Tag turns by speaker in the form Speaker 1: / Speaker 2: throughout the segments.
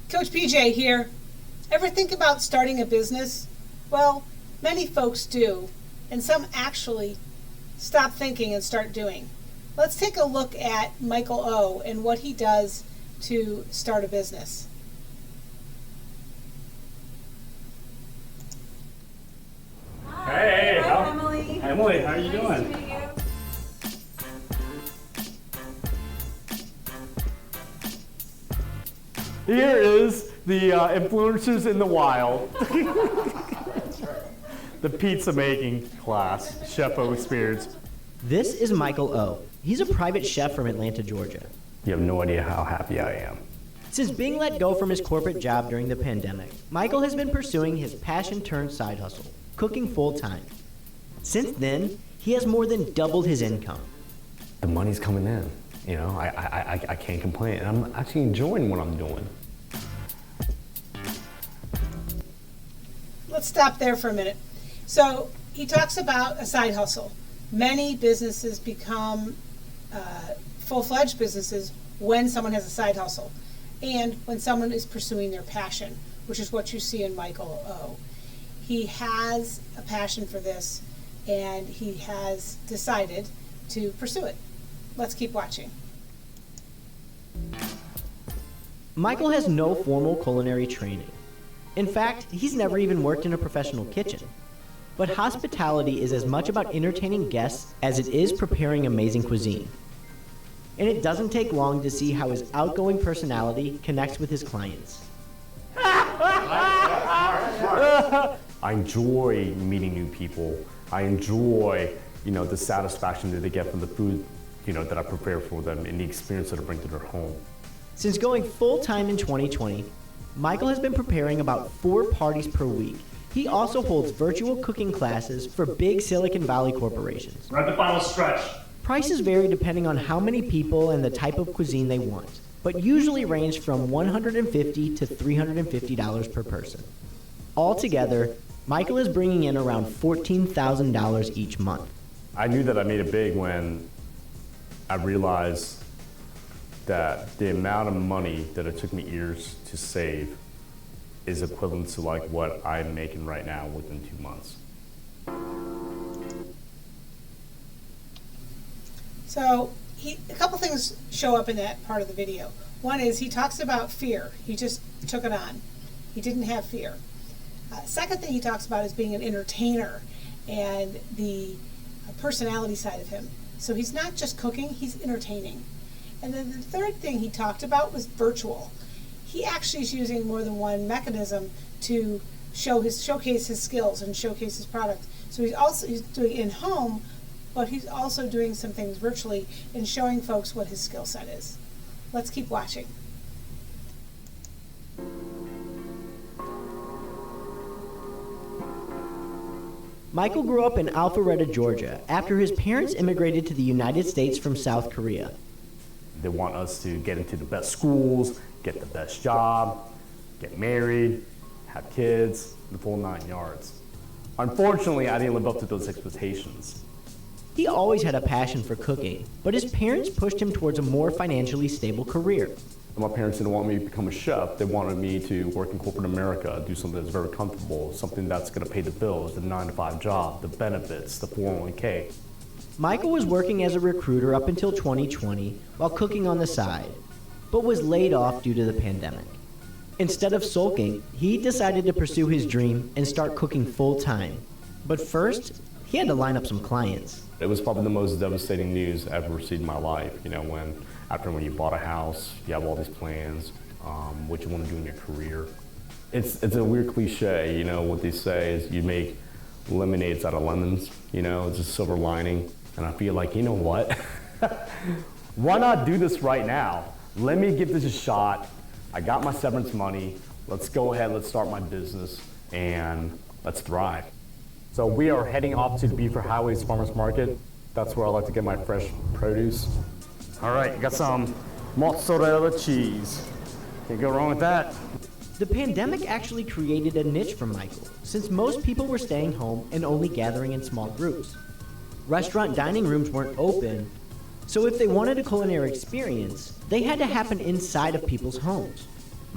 Speaker 1: Coach PJ here. Ever think about starting a business? Well, many folks do, and some actually stop thinking and start doing. Let's take a look at Michael O. and what he does to start a business.
Speaker 2: Hey,
Speaker 3: Hi, Emily.
Speaker 2: Emily, how are you
Speaker 3: Nice
Speaker 2: doing?
Speaker 3: to meet you.
Speaker 2: Here is the influencers in the wild. The pizza making class, Chef O experience.
Speaker 4: This is Michael O. He's a private chef from Atlanta, Georgia.
Speaker 2: You have no idea how happy I am.
Speaker 4: Since being let go from his corporate job during the pandemic, Michael has been pursuing his passion-turned-side hustle, cooking full-time. Since then, he has more than doubled his income.
Speaker 2: The money's coming in. You know, I can't complain. And I'm actually enjoying what I'm doing.
Speaker 1: Let's stop there for a minute. So he talks about a side hustle. Many businesses become full-fledged businesses when someone has a side hustle and when someone is pursuing their passion, which is what you see in Michael O. He has a passion for this and he has decided to pursue it. Let's keep watching.
Speaker 4: Michael has no formal culinary training. In fact, he's never even worked in a professional kitchen. But hospitality is as much about entertaining guests as it is preparing amazing cuisine. And it doesn't take long to see how his outgoing personality connects with his clients.
Speaker 2: I enjoy meeting new people. I enjoy, the satisfaction that they get from the food, that I prepare for them and the experience that I bring to their home.
Speaker 4: Since going full-time in 2020, Michael has been preparing about 4 parties per week. He also holds virtual cooking classes for big Silicon Valley corporations.
Speaker 5: We're at the final stretch.
Speaker 4: Prices vary depending on how many people and the type of cuisine they want, but usually range from $150 to $350 per person. Altogether, Michael is bringing in around $14,000 each month.
Speaker 2: I knew that I made it big when I realized that the amount of money that it took me years to save is equivalent to like what I'm making right now within 2 months.
Speaker 1: So a couple things show up in that part of the video. One is he talks about fear. He just took it on. He didn't have fear. Second thing he talks about is being an entertainer and the personality side of him. So he's not just cooking, he's entertaining. And then the third thing he talked about was virtual. He actually is using more than one mechanism to showcase his skills and showcase his product. So he's doing it in home, but he's also doing some things virtually and showing folks what his skill set is. Let's keep watching.
Speaker 4: Michael grew up in Alpharetta, Georgia, after his parents immigrated to the United States from South Korea.
Speaker 2: They want us to get into the best schools, get the best job, get married, have kids, the full 9 yards. Unfortunately, I didn't live up to those expectations.
Speaker 4: He always had a passion for cooking, but his parents pushed him towards a more financially stable career.
Speaker 2: My parents didn't want me to become a chef. They wanted me to work in corporate America, do something that's very comfortable, something that's going to pay the bills, the 9-to-5 job, the benefits, the 401k.
Speaker 4: Michael was working as a recruiter up until 2020 while cooking on the side, but was laid off due to the pandemic. Instead of sulking, he decided to pursue his dream and start cooking full-time. But first, he had to line up some clients.
Speaker 2: It was probably the most devastating news I've ever received in my life. When you bought a house, you have all these plans, what you want to do in your career. It's a weird cliche, what they say is you make lemonades out of lemons, it's a silver lining. And I feel like, you know what? Why not do this right now? Let me give this a shot. I got my severance money. Let's go ahead, let's start my business, and let's thrive. So we are heading off to the Beaver Highways Farmers Market. That's where I like to get my fresh produce. All right, got some mozzarella cheese. Can't go wrong with that.
Speaker 4: The pandemic actually created a niche for Michael, since most people were staying home and only gathering in small groups. Restaurant dining rooms weren't open, so if they wanted a culinary experience, they had to happen inside of people's homes.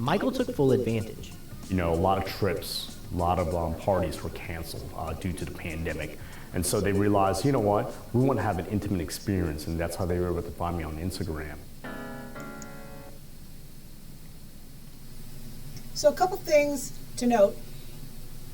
Speaker 4: Michael took full advantage.
Speaker 2: You know, a lot of trips, a lot of parties were canceled due to the pandemic. And so they realized, you know what, we want to have an intimate experience, and that's how they were able to find me on Instagram.
Speaker 1: So a couple things to note.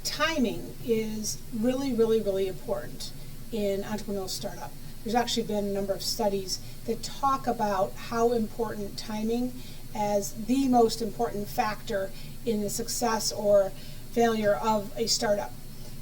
Speaker 1: Timing is really, really, really important in entrepreneurial startup. There's actually been a number of studies that talk about how important timing as the most important factor in the success or failure of a startup,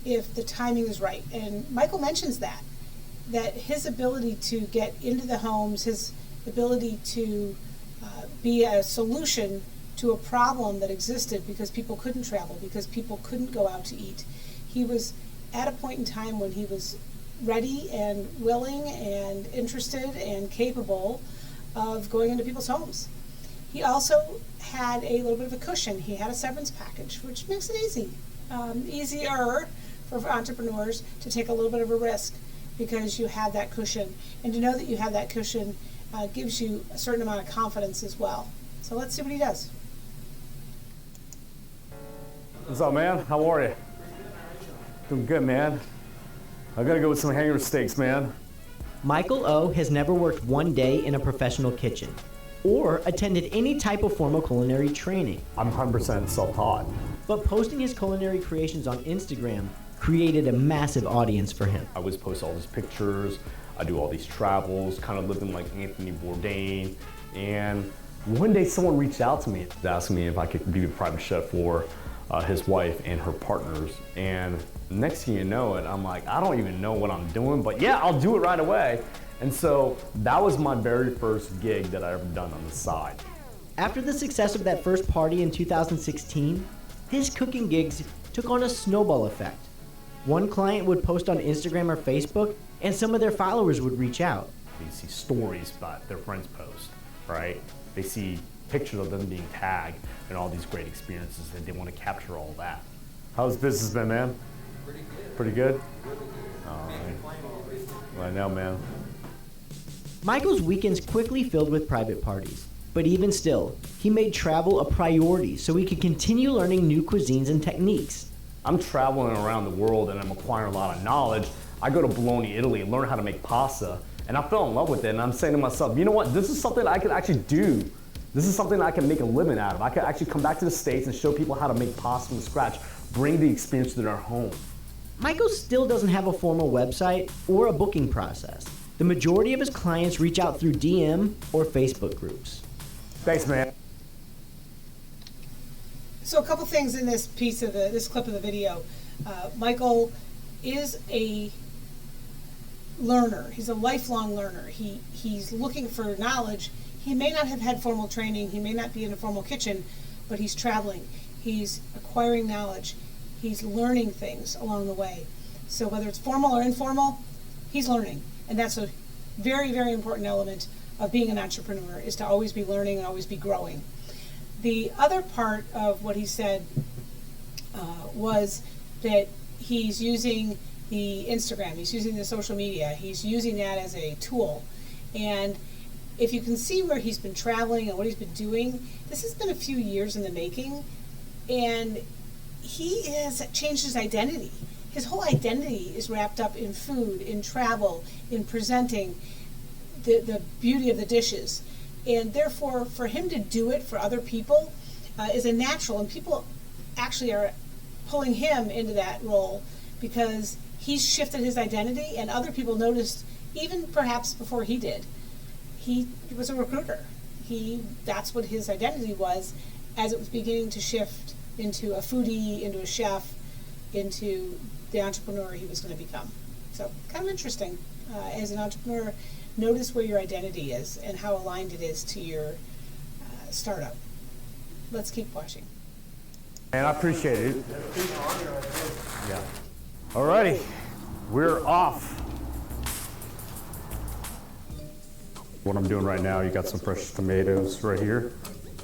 Speaker 1: if the timing is right. And Michael mentions that his ability to get into the homes, his ability to be a solution to a problem that existed because people couldn't travel, because people couldn't go out to eat. He was at a point in time when he was ready and willing and interested and capable of going into people's homes. He also had a little bit of a cushion. He had a severance package, which makes it easier for entrepreneurs to take a little bit of a risk because you have that cushion. And to know that you have that cushion gives you a certain amount of confidence as well. So let's see what he does.
Speaker 2: What's up, man? How are you? Doing good, man. I gotta go with some hanger steaks, man.
Speaker 4: Michael O. has never worked one day in a professional kitchen or attended any type of formal culinary training.
Speaker 2: I'm 100% self-taught.
Speaker 4: But posting his culinary creations on Instagram created a massive audience for him.
Speaker 2: I always post all these pictures, I do all these travels, kind of living like Anthony Bourdain. And one day someone reached out to me, asking me if I could be a private chef for his wife and her partners. And next thing you know it, I'm like, I don't even know what I'm doing, but yeah, I'll do it right away. And so that was my very first gig that I ever done on the side.
Speaker 4: After the success of that first party in 2016, his cooking gigs took on a snowball effect. One client would post on Instagram or Facebook, and some of their followers would reach out.
Speaker 2: They see stories that their friends post, right? They see pictures of them being tagged and all these great experiences, and they want to capture all that. How's business been, man?
Speaker 3: Pretty good.
Speaker 2: Pretty good?
Speaker 3: Really good.
Speaker 2: All
Speaker 3: Can't
Speaker 2: right.
Speaker 3: complain already.
Speaker 2: Well, I know, man.
Speaker 4: Michael's weekends quickly filled with private parties. But even still, he made travel a priority so he could continue learning new cuisines and techniques.
Speaker 2: I'm traveling around the world and I'm acquiring a lot of knowledge. I go to Bologna, Italy, and learn how to make pasta, and I fell in love with it, and I'm saying to myself, you know what, this is something I could actually do. This is something I can make a living out of. I could actually come back to the States and show people how to make pasta from scratch, bring the experience to their home.
Speaker 4: Michael still doesn't have a formal website or a booking process. The majority of his clients reach out through DM or Facebook groups.
Speaker 2: Thanks, man.
Speaker 1: So a couple things in this piece of this clip of the video. Michael is a learner. He's a lifelong learner. He's looking for knowledge. He may not have had formal training. He may not be in a formal kitchen, but he's traveling. He's acquiring knowledge. He's learning things along the way. So whether it's formal or informal, he's learning. And that's a very, very important element of being an entrepreneur, is to always be learning and always be growing. The other part of what he said was that he's using the Instagram, he's using the social media, he's using that as a tool. And if you can see where he's been traveling and what he's been doing, this has been a few years in the making, and he has changed his identity. His whole identity is wrapped up in food, in travel, in presenting the beauty of the dishes. And therefore, for him to do it for other people is a natural, and people actually are pulling him into that role because he's shifted his identity, and other people noticed, even perhaps before he did. He was a recruiter. That's what his identity was, as it was beginning to shift into a foodie, into a chef, into the entrepreneur he was going to become. So kind of interesting. As an entrepreneur, notice where your identity is and how aligned it is to your startup. Let's keep watching.
Speaker 2: And I appreciate it. Yeah. Alrighty, we're off. What I'm doing right now, you got some fresh tomatoes right here,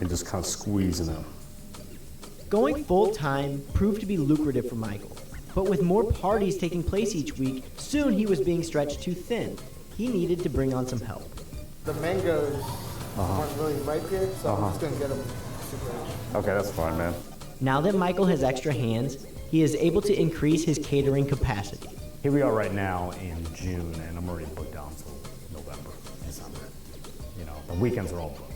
Speaker 2: and just kind of squeezing them.
Speaker 4: Going full-time proved to be lucrative for Michael. But with more parties taking place each week, soon he was being stretched too thin. He needed to bring on some help.
Speaker 3: The mangoes aren't really ripe yet, so I'm just going to get them
Speaker 2: Okay, that's fine, man.
Speaker 4: Now that Michael has extra hands, he is able to increase his catering capacity.
Speaker 2: Here we are right now in June, and I'm already booked down till November, December. You know, the weekends are all booked.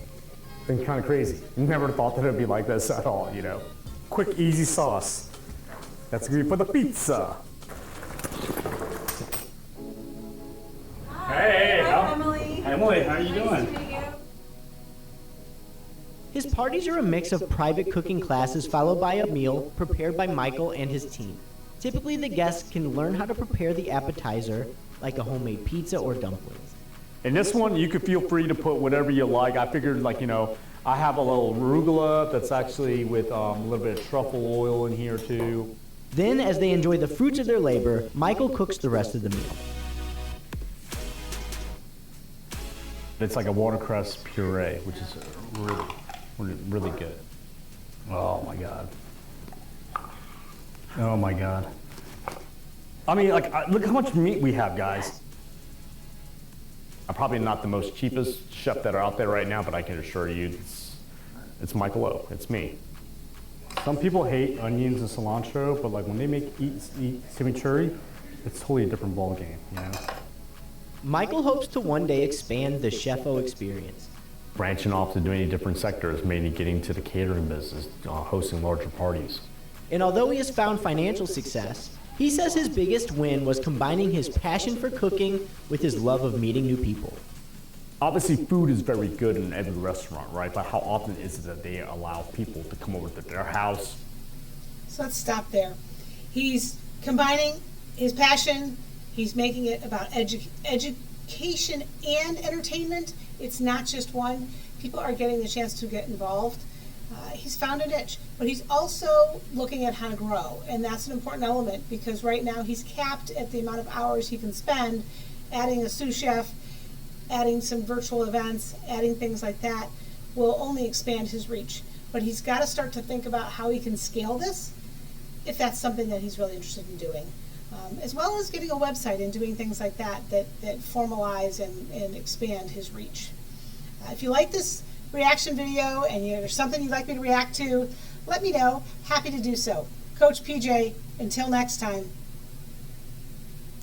Speaker 2: Been kind of crazy. Never thought that it'd be like this at all, you know. Quick, easy sauce. That's gonna be for the pizza. Hey,
Speaker 3: Hi, Emily.
Speaker 2: Emily, how are you
Speaker 3: Nice
Speaker 2: doing?
Speaker 3: to meet you.
Speaker 4: His parties are a mix of private cooking classes followed by a meal prepared by Michael and his team. Typically, the guests can learn how to prepare the appetizer, like a homemade pizza or dumplings.
Speaker 2: In this one, you could feel free to put whatever you like. I figured, like, you know, I have a little arugula that's actually with a little bit of truffle oil in here too.
Speaker 4: Then, as they enjoy the fruits of their labor, Michael cooks the rest of the meal.
Speaker 2: It's like a watercress puree, which is really good. Oh my God. Oh my God. I mean, like, look how much meat we have, guys. I'm probably not the most cheapest chef that are out there right now, but I can assure you it's Michael O. It's me. Some people hate onions and cilantro, but like when they make eat chimichurri, it's totally a different ballgame, you know?
Speaker 4: Michael hopes to one day expand the Chef-O experience.
Speaker 2: Branching off to doing different sectors, maybe getting to the catering business, hosting larger parties.
Speaker 4: And although he has found financial success, he says his biggest win was combining his passion for cooking with his love of meeting new people.
Speaker 2: Obviously, food is very good in every restaurant, right? But how often is it that they allow people to come over to their house?
Speaker 1: So let's stop there. He's combining his passion. He's making it about education and entertainment. It's not just one. People are getting the chance to get involved. He's found a niche, but he's also looking at how to grow, and that's an important element because right now he's capped at the amount of hours he can spend. Adding a sous chef, adding some virtual events, adding things like that will only expand his reach. But he's got to start to think about how he can scale this if that's something that he's really interested in doing. As well as getting a website and doing things like that formalize and expand his reach. If you like this reaction video and there's something you'd like me to react to, let me know. Happy to do so. Coach PJ, until next time.